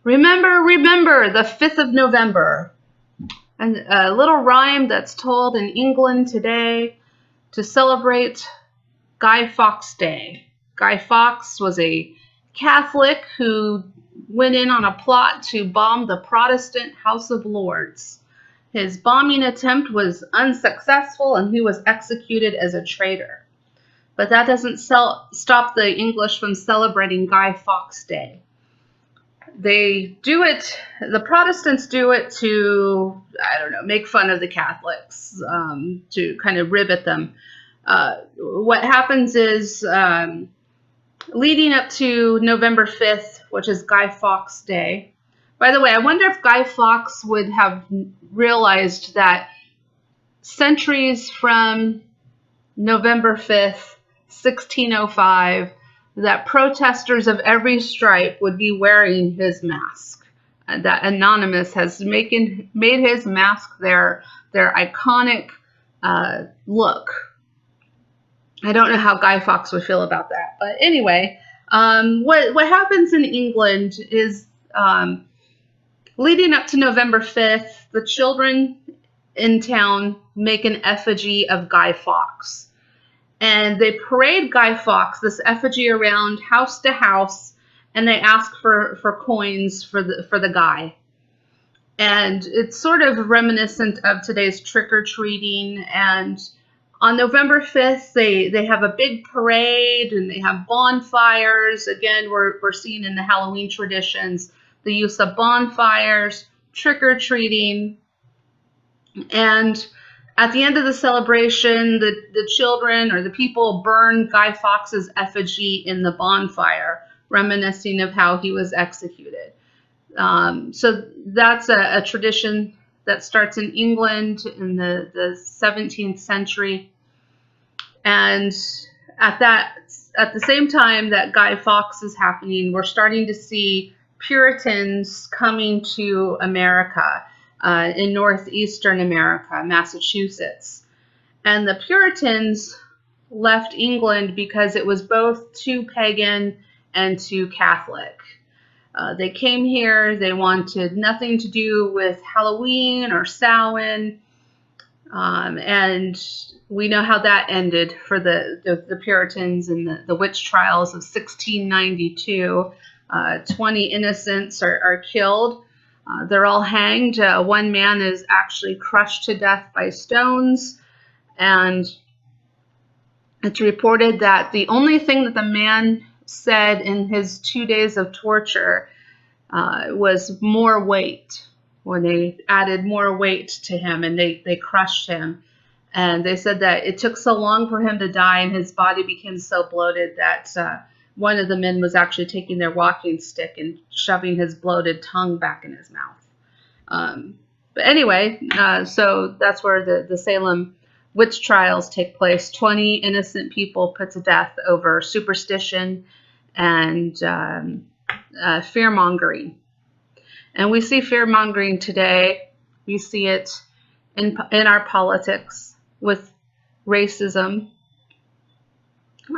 Remember, remember, the 5th of November. And a little rhyme that's told in England today to celebrate Guy Fawkes Day. Guy Fawkes was a Catholic who went in on a plot to bomb the Protestant House of Lords. His bombing attempt was unsuccessful and he was executed as a traitor. But that doesn't stop the English from celebrating Guy Fawkes Day. They do it, the Protestants do it to, I don't know, make fun of the Catholics, to kind of rib at them. What happens is, leading up to November 5th, which is Guy Fawkes Day. By the way, I wonder if Guy Fawkes would have realized that centuries from November 5th, 1605, that protesters of every stripe would be wearing his mask. That Anonymous has made his mask their iconic look. I don't know how Guy Fawkes would feel about that. But anyway, what happens in England is, leading up to November 5th, the children in town make an effigy of Guy Fawkes. And they parade Guy Fawkes, this effigy, around house to house, and they ask for coins for the guy. And it's sort of reminiscent of today's trick-or-treating. And on November 5th, they have a big parade and they have bonfires. Again, we're seeing in the Halloween traditions the use of bonfires, trick-or-treating, and at the end of the celebration, the children or the people burn Guy Fawkes' effigy in the bonfire, reminiscing of how he was executed. So that's a tradition that starts in England in the 17th century. And at the same time that Guy Fawkes is happening, we're starting to see Puritans coming to America. In northeastern America, Massachusetts. And the Puritans left England because it was both too pagan and too Catholic. They came here, they wanted nothing to do with Halloween or Samhain, and we know how that ended for the Puritans in the witch trials of 1692. 20 innocents are killed. They're all hanged. One man is actually crushed to death by stones. And it's reported that the only thing that the man said in his 2 days of torture was more weight. When they added more weight to him and they crushed him. And they said that it took so long for him to die and his body became so bloated that one of the men was actually taking their walking stick and shoving his bloated tongue back in his mouth. But anyway, so that's where the Salem witch trials take place. 20 innocent people put to death over superstition and fear-mongering. And we see fear-mongering today. We see it in our politics with racism.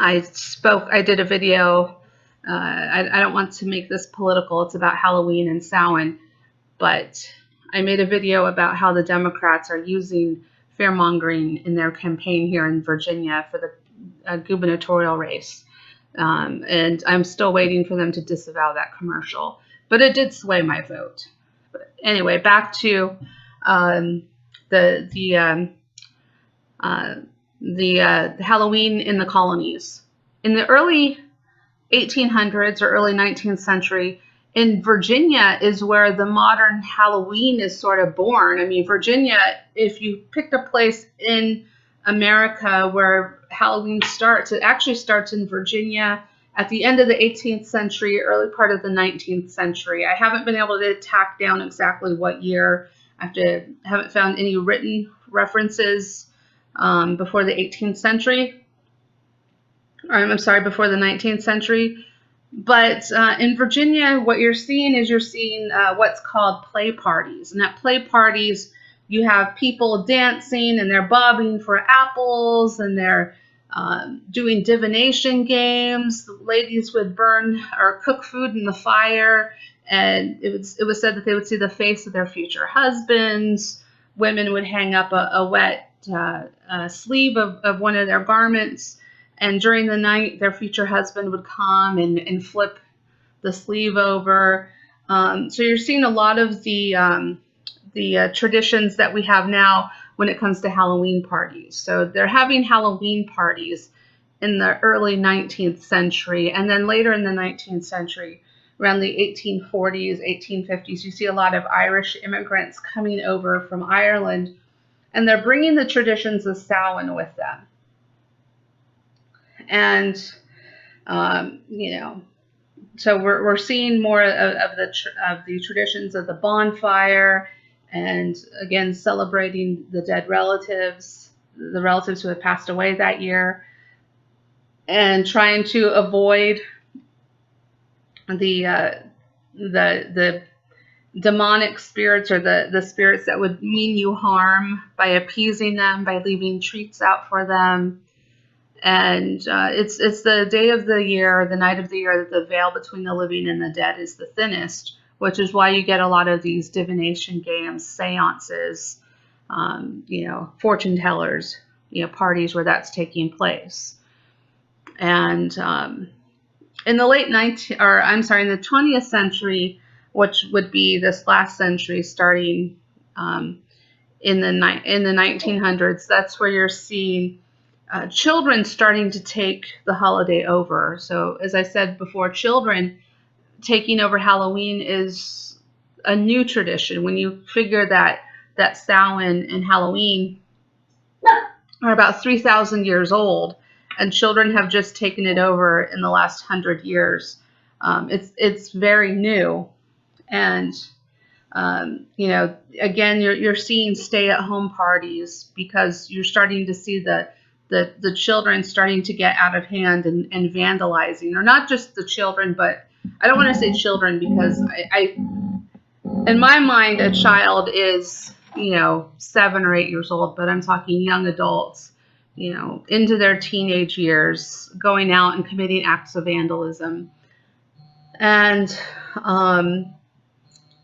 I did a video, I don't want to make this political, it's about Halloween and Samhain, but I made a video about how the Democrats are using fear-mongering in their campaign here in Virginia for the gubernatorial race. And I'm still waiting for them to disavow that commercial, but it did sway my vote. But anyway, back to the Halloween in the colonies. In the early 1800s or early 19th century, in Virginia is where the modern Halloween is sort of born. I mean, Virginia, if you picked a place in America where Halloween starts, it actually starts in Virginia at the end of the 18th century, early part of the 19th century. I haven't been able to tack down exactly what year. Haven't found any written references before the 18th century. I'm sorry, before the 19th century. But in Virginia, what you're seeing is what's called play parties. And at play parties, you have people dancing and they're bobbing for apples and they're doing divination games. Ladies would burn or cook food in the fire, and it was said that they would see the face of their future husbands. Women would hang up a wet sleeve of one of their garments, and during the night, their future husband would come and flip the sleeve over. So you're seeing a lot of the traditions that we have now when it comes to Halloween parties. So they're having Halloween parties in the early 19th century, and then later in the 19th century, around the 1840s, 1850s, you see a lot of Irish immigrants coming over from Ireland, and they're bringing the traditions of Samhain with them. And, so we're seeing more of the traditions of the bonfire, and again celebrating the dead relatives, the relatives who had passed away that year, and trying to avoid the demonic spirits or the spirits that would mean you harm by appeasing them, by leaving treats out for them. And it's the day of the year, the night of the year, that the veil between the living and the dead is the thinnest, which is why you get a lot of these divination games, seances, fortune tellers, parties where that's taking place. And in the in the 20th century, which would be this last century, starting in the 1900s, that's where you're seeing children starting to take the holiday over. So as I said before, children taking over Halloween is a new tradition. When you figure that Samhain and Halloween are about 3,000 years old, and children have just taken it over in the last 100 years, it's very new. And again, you're seeing stay-at-home parties because you're starting to see the children starting to get out of hand and vandalizing, or not just the children, but I don't want to say children because I in my mind, a child is, 7 or 8 years old, but I'm talking young adults, into their teenage years, going out and committing acts of vandalism. And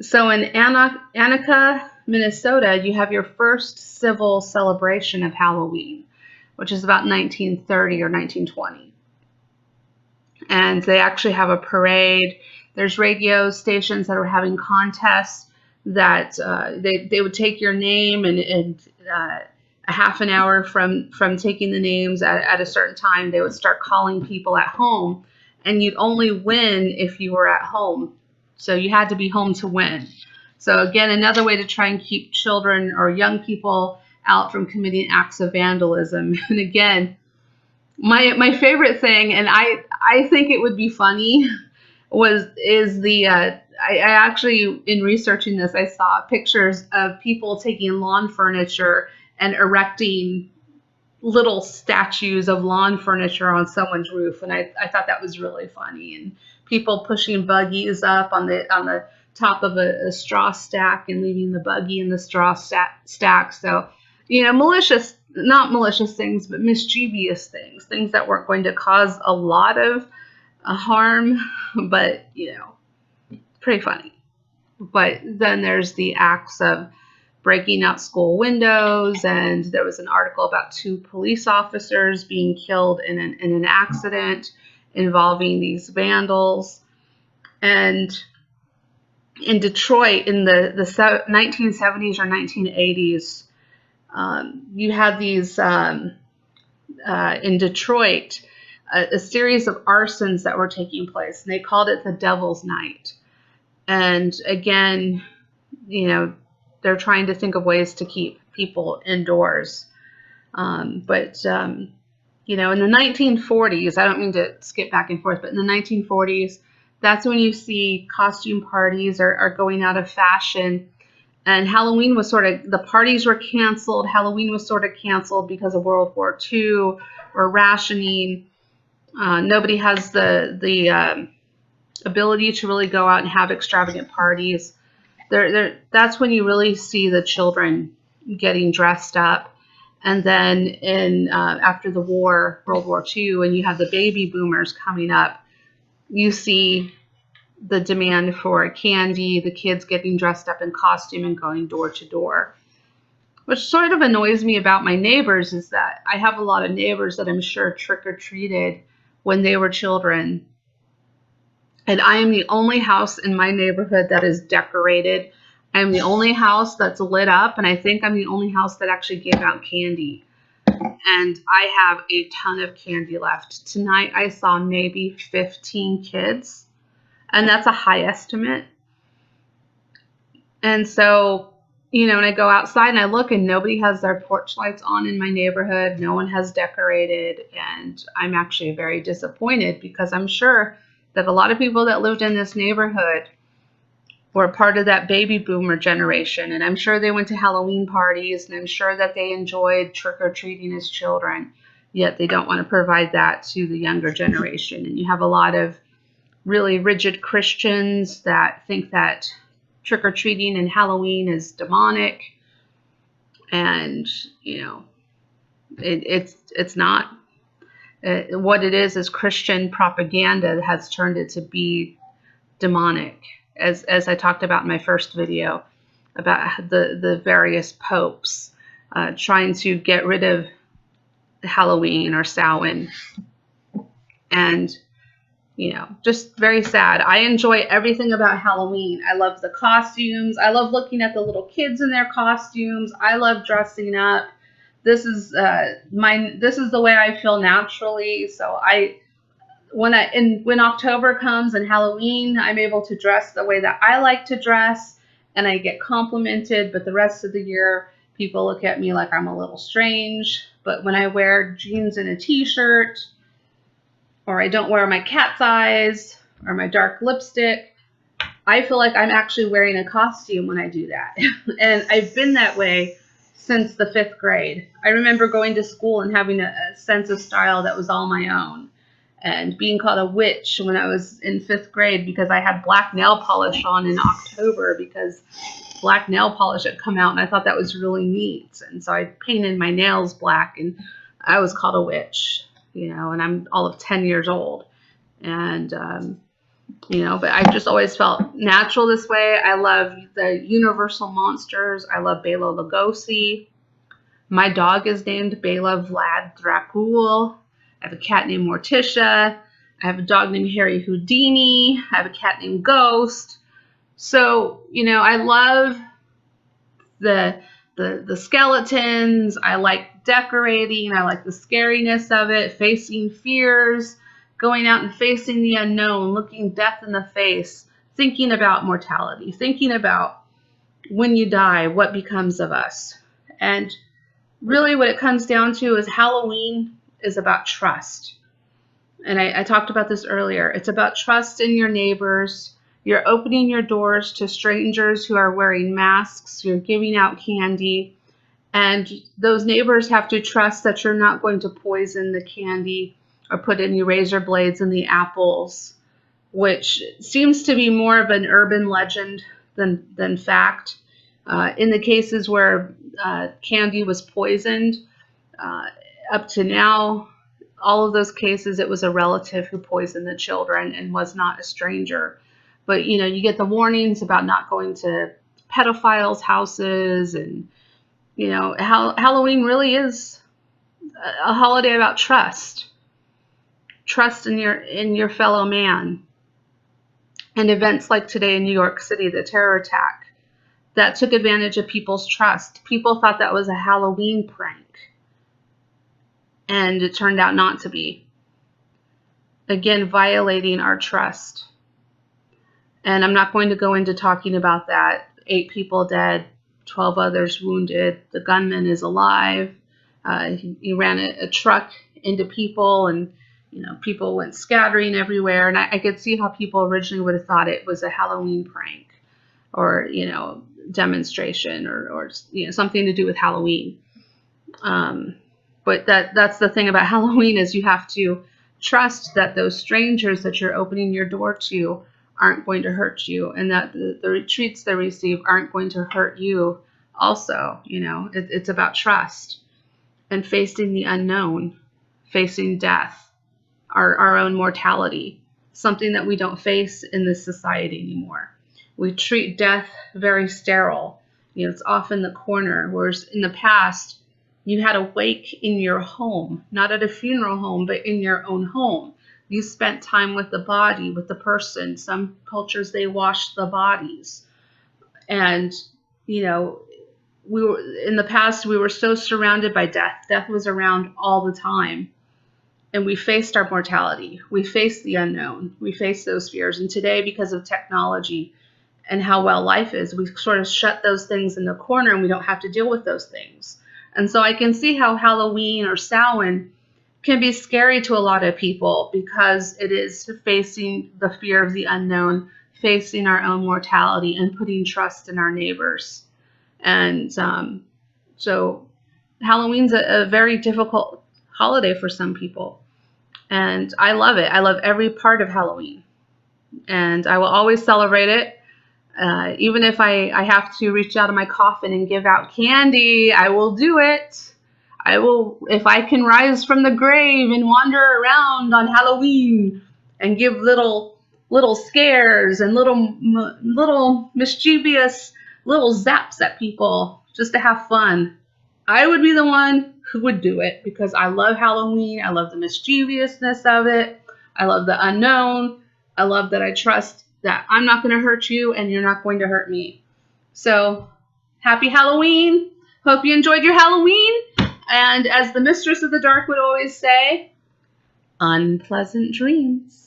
so in Annika, Minnesota, you have your first civil celebration of Halloween, which is about 1930 or 1920. And they actually have a parade. There's radio stations that are having contests that they would take your name, and a half an hour from taking the names at a certain time, they would start calling people at home, and you'd only win if you were at home. So you had to be home to win. So again, another way to try and keep children or young people out from committing acts of vandalism. And again, my favorite thing, and I think it would be funny, I actually, in researching this, I saw pictures of people taking lawn furniture and erecting little statues of lawn furniture on someone's roof, and I thought that was really funny. And people pushing buggies up on the top of a straw stack and leaving the buggy in the straw stack. So, not malicious things, but mischievous things that weren't going to cause a lot of harm, but, pretty funny. But then there's the acts of breaking out school windows, and there was an article about 2 police officers being killed in an accident involving these vandals. And in Detroit in the 1970s or 1980s, you had these, in Detroit, a series of arsons that were taking place, and they called it the Devil's Night. And again, they're trying to think of ways to keep people indoors. But in the 1940s, I don't mean to skip back and forth, but in the 1940s, that's when you see costume parties are going out of fashion. And Halloween was the parties were canceled. Halloween was sort of canceled because of World War II or rationing. Nobody has the ability to really go out and have extravagant parties. That's when you really see the children getting dressed up. And then in after the war, World War II, and you have the baby boomers coming up, you see the demand for candy, the kids getting dressed up in costume and going door to door. Which sort of annoys me about my neighbors is that I have a lot of neighbors that I'm sure trick-or-treated when they were children. And I am the only house in my neighborhood that is decorated. I am the only house that's lit up, and I think I'm the only house that actually gave out candy. And I have a ton of candy left. Tonight I saw maybe 15 kids, and that's a high estimate. And so, you know, when I go outside and I look and nobody has their porch lights on in my neighborhood, no one has decorated, and I'm actually very disappointed because I'm sure that a lot of people that lived in this neighborhood were part of that baby boomer generation, and I'm sure they went to Halloween parties, and I'm sure that they enjoyed trick-or-treating as children, yet they don't want to provide that to the younger generation. And you have a lot of really rigid Christians that think that trick-or-treating and Halloween is demonic, and you know, it's not. What it is Christian propaganda that has turned it to be demonic, as I talked about in my first video about the various popes trying to get rid of Halloween or Samhain, and you know, just very sad. I enjoy everything about Halloween. I love the costumes. I love looking at the little kids in their costumes. I love dressing up. This is the way I feel naturally. So when October comes and Halloween, I'm able to dress the way that I like to dress, and I get complimented. But the rest of the year, people look at me like I'm a little strange. But when I wear jeans and a t-shirt, or I don't wear my cat's eyes or my dark lipstick, I feel like I'm actually wearing a costume when I do that. And I've been that way since the 5th grade. I remember going to school and having a sense of style that was all my own, and being called a witch when I was in 5th grade because I had black nail polish on in October because black nail polish had come out, and I thought that was really neat. And so I painted my nails black, and I was called a witch, you know, and I'm all of 10 years old. And, you know, but I've just always felt natural this way. I love the Universal monsters. I love Bela Lugosi. My dog is named Bela Vlad Dracul. I have a cat named Morticia. I have a dog named Harry Houdini. I have a cat named Ghost. So, you know, I love the skeletons. I like decorating. I like the scariness of it, facing fears, going out and facing the unknown, looking death in the face, thinking about mortality, thinking about when you die, what becomes of us. And really what it comes down to is Halloween is about trust. And I talked about this earlier. It's about trust in your neighbors. You're opening your doors to strangers who are wearing masks. You're giving out candy. And those neighbors have to trust that you're not going to poison the candy or put any razor blades in the apples, which seems to be more of an urban legend than fact. In the cases where candy was poisoned, up to now, all of those cases, it was a relative who poisoned the children and was not a stranger. But, you know, you get the warnings about not going to pedophiles' houses. And, you know, Halloween really is a holiday about trust. Trust in your fellow man. And events like today in New York City, the terror attack, that took advantage of people's trust. People thought that was a Halloween prank. And it turned out not to be. Again, violating our trust. And I'm not going to go into talking about that. 8 people dead, 12 others wounded. The gunman is alive. He ran a truck into people, and you know, people went scattering everywhere. And I could see how people originally would have thought it was a Halloween prank, or you know, demonstration, or you know, something to do with Halloween. But that's the thing about Halloween, is you have to trust that those strangers that you're opening your door to aren't going to hurt you, and that the treats they receive aren't going to hurt you also. You know, it's about trust. and facing the unknown, facing death, our own mortality, something that we don't face in this society anymore. We treat death very sterile. You know, it's off in the corner, whereas in the past, you had a wake in your home, not at a funeral home, but in your own home. You spent time with the body, with the person. Some cultures, they wash the bodies. And, you know, in the past, we were so surrounded by death. Death was around all the time. And we faced our mortality. We faced the unknown. We faced those fears. And today, because of technology and how well life is, we sort of shut those things in the corner and we don't have to deal with those things. And so I can see how Halloween or Samhain can be scary to a lot of people because it is facing the fear of the unknown, facing our own mortality, and putting trust in our neighbors. And so Halloween's a very difficult holiday for some people. And I love it. I love every part of Halloween. And I will always celebrate it. Even if I have to reach out of my coffin and give out candy, I will do it. I will, if I can rise from the grave and wander around on Halloween and give little scares and little mischievous little zaps at people just to have fun, I would be the one who would do it because I love Halloween. I love the mischievousness of it. I love the unknown. I love that I trust that I'm not going to hurt you and you're not going to hurt me. So happy Halloween. Hope you enjoyed your Halloween. And as the Mistress of the Dark would always say, unpleasant dreams.